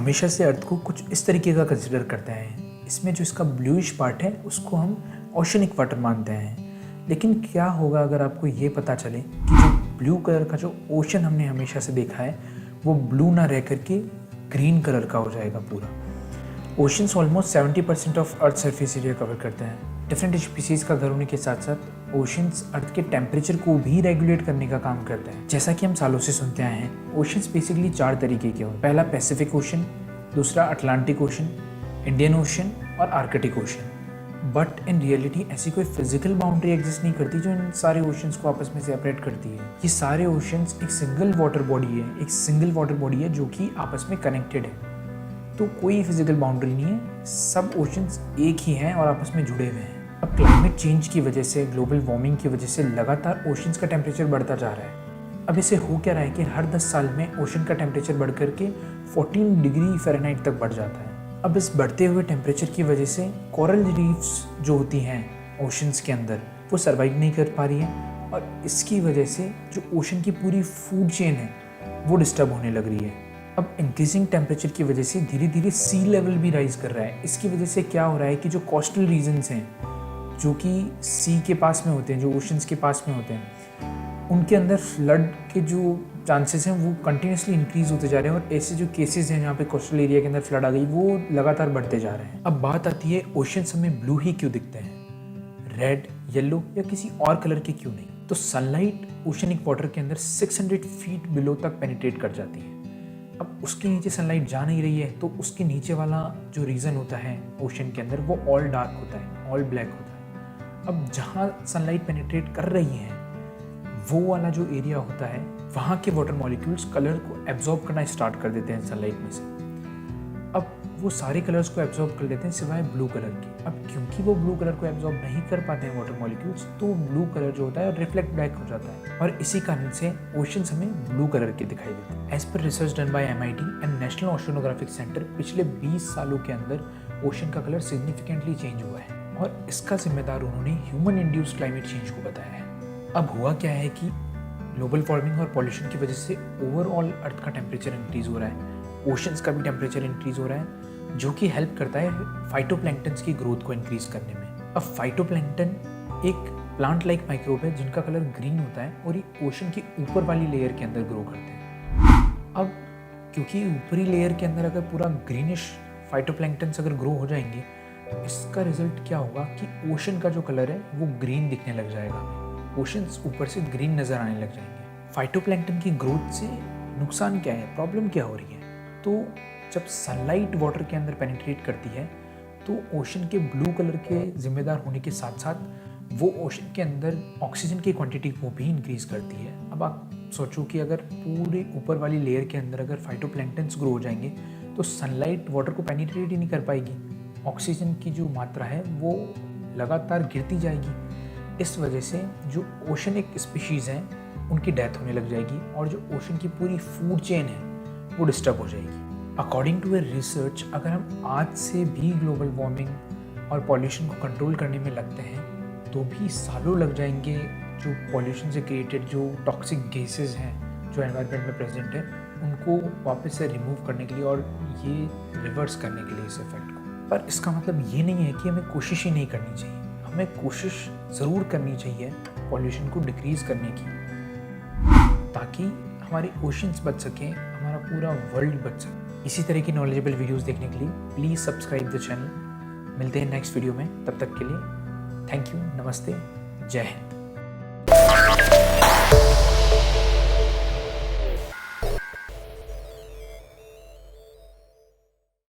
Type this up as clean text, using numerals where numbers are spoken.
हमेशा से अर्थ को कुछ इस तरीके का कंसिडर करते हैं। इसमें जो इसका ब्लूइश पार्ट है उसको हम ओशनिक वाटर मानते हैं। लेकिन क्या होगा अगर आपको ये पता चले कि जो ब्लू कलर का जो ओशन हमने हमेशा से देखा है वो ब्लू ना रह करके ग्रीन कलर का हो जाएगा पूरा। Oceans almost 70% of earth surface area cover करते हैं। डिफरेंट स्पीसीज का घर होने के साथ साथ ओशंस अर्थ के टेम्परेचर को भी रेगुलेट करने का काम करते हैं। जैसा कि हम सालों से सुनते आए हैं, ओशंस बेसिकली 4 तरीके के होते हैं। पहला पैसिफिक ओशन, दूसरा अटलांटिक ओशन, इंडियन ओशन और Arctic ocean. But in reality ऐसी कोई फिजिकल बाउंड्री एग्जिस्ट नहीं करती जो इन सारे ओशंस को आपस में सेपरेट करती है। ये सारे ओशंस एक सिंगल वाटर बॉडी है जो कि आपस में कनेक्टेड है। तो कोई फिजिकल बाउंड्री नहीं है, सब ओशंस एक ही हैं और आपस में जुड़े हुए हैं। अब क्लाइमेट चेंज की वजह से, ग्लोबल वार्मिंग की वजह से लगातार ओशंस का टेम्परेचर बढ़ता जा रहा है। अब इसे हो क्या रहा है कि हर 10 साल में ओशन का टेम्परेचर बढ़ करके 14 डिग्री फ़ारेनहाइट तक बढ़ जाता है। अब इस बढ़ते हुए टेम्परेचर की वजह से कोरल रीफ्स जो होती हैं ओशंस के अंदर वो सर्वाइव नहीं कर पा रही हैं और इसकी वजह से जो ओशन की पूरी फूड चेन है वो डिस्टर्ब होने लग रही है। अब इंक्रीजिंग टेम्परेचर की वजह से धीरे धीरे सी लेवल भी राइज कर रहा है। इसकी वजह से क्या हो रहा है कि जो कोस्टल रीजन्स हैं जो कि सी के पास में होते हैं, जो ओशंस के पास में होते हैं, उनके अंदर फ्लड के जो चांसेस हैं वो कंटिन्यूसली इंक्रीज होते जा रहे हैं और ऐसे जो केसेस हैं जहाँ पे कोस्टल एरिया के अंदर फ्लड आ गई वो लगातार बढ़ते जा रहे हैं। अब बात आती है ओशंस हमें ब्लू ही क्यों दिखते हैं, रेड, येलो या किसी और कलर के क्यों नहीं? तो सनलाइट ओशनिक वाटर के अंदर 600 फीट बिलो तक पेनिट्रेट कर जाती है। अब उसके नीचे सनलाइट जा नहीं रही है तो उसके नीचे वाला जो रीजन होता है ओशन के अंदर वो ऑल डार्क होता है, ऑल ब्लैक होता है। अब जहाँ सनलाइट पेनिट्रेट कर रही है वो वाला जो एरिया होता है वहाँ के वाटर मॉलिक्यूल्स कलर को एब्जॉर्ब करना स्टार्ट कर देते हैं सनलाइट में से। अब वो सारे कलर्स को एब्जॉर्ब कर लेते हैं सिवाय ब्लू कलर के। अब क्योंकि वो ब्लू कलर को एब्जॉर्ब नहीं कर पाते हैं वाटर मॉलिक्यूल्स तो ब्लू कलर जो होता है रिफ्लेक्ट बैक हो जाता है और इसी कारण से ओशंस हमें ब्लू कलर के दिखाई देते हैं। एज पर research done by MIT and national oceanographic centre, पिछले 20 सालों के अंदर ओशन का कलर सिग्निफिकेंटली चेंज हुआ है और इसका जिम्मेदार उन्होंने ह्यूमन इंड्यूस्ड क्लाइमेट चेंज को बताया है। अब हुआ क्या है कि ग्लोबल वार्मिंग और पॉल्यूशन की वजह से ओवरऑल अर्थ का टेम्परेचर इंक्रीज हो रहा है, ओशंस का भी टेम्परेचर इंक्रीज हो रहा है जो कि हेल्प करता है फाइटोप्लैंक्टन्स की ग्रोथ को इंक्रीज करने में। अब फाइटोप्लैंक्टन एक प्लांट लाइक माइक्रोब है जिनका कलर ग्रीन होता है और ये ओशन की ऊपर वाली लेयर के अंदर ग्रो करते हैं। अब क्योंकि ऊपरी लेयर के अंदर अगर पूरा ग्रीनिश फाइटोप्लैंक्टन्स अगर ग्रो हो जाएंगे इसका रिजल्ट क्या होगा कि ओशन का जो कलर है वो ग्रीन दिखने लग जाएगा, ओशंस ऊपर से ग्रीन नज़र आने लग जाएंगे। फाइटोप्लैंक्टन की ग्रोथ से नुकसान क्या है, प्रॉब्लम क्या हो रही है? तो जब सनलाइट वाटर के अंदर पेनिट्रेट करती है तो ओशन के ब्लू कलर के जिम्मेदार होने के साथ साथ वो ओशन के अंदर ऑक्सीजन की क्वांटिटी को भी इंक्रीज करती है। अब आप सोचो कि अगर पूरे ऊपर वाली लेयर के अंदर अगर फाइटोप्लैंक्टन्स ग्रो हो जाएंगे तो सनलाइट वाटर को पेनिट्रेट ही नहीं कर पाएगी, ऑक्सीजन की जो मात्रा है वो लगातार गिरती जाएगी। इस वजह से जो ओशनिक स्पीशीज़ हैं उनकी डेथ होने लग जाएगी और जो ओशन की पूरी फूड चेन है वो डिस्टर्ब हो जाएगी। अकॉर्डिंग टू ए रिसर्च, अगर हम आज से भी ग्लोबल वार्मिंग और पॉल्यूशन को कंट्रोल करने में लगते हैं तो भी सालों लग जाएंगे जो पॉल्यूशन से क्रिएटेड जो टॉक्सिक गैसेस हैं जो एनवायरनमेंट में प्रेजेंट है उनको वापस से रिमूव करने के लिए और ये रिवर्स करने के लिए इस इफेक्ट को। पर इसका मतलब ये नहीं है कि हमें कोशिश ही नहीं करनी चाहिए, हमें कोशिश ज़रूर करनी चाहिए पॉल्यूशन को डिक्रीज़ करने की ताकि हमारे ओशंस बच सकें, हमारा पूरा वर्ल्ड बच सके। इसी तरह की नॉलेजेबल वीडियोस देखने के लिए प्लीज़ सब्सक्राइब द चैनल। मिलते हैं नेक्स्ट वीडियो में, तब तक के लिए थैंक यू, नमस्ते, जय हिंद।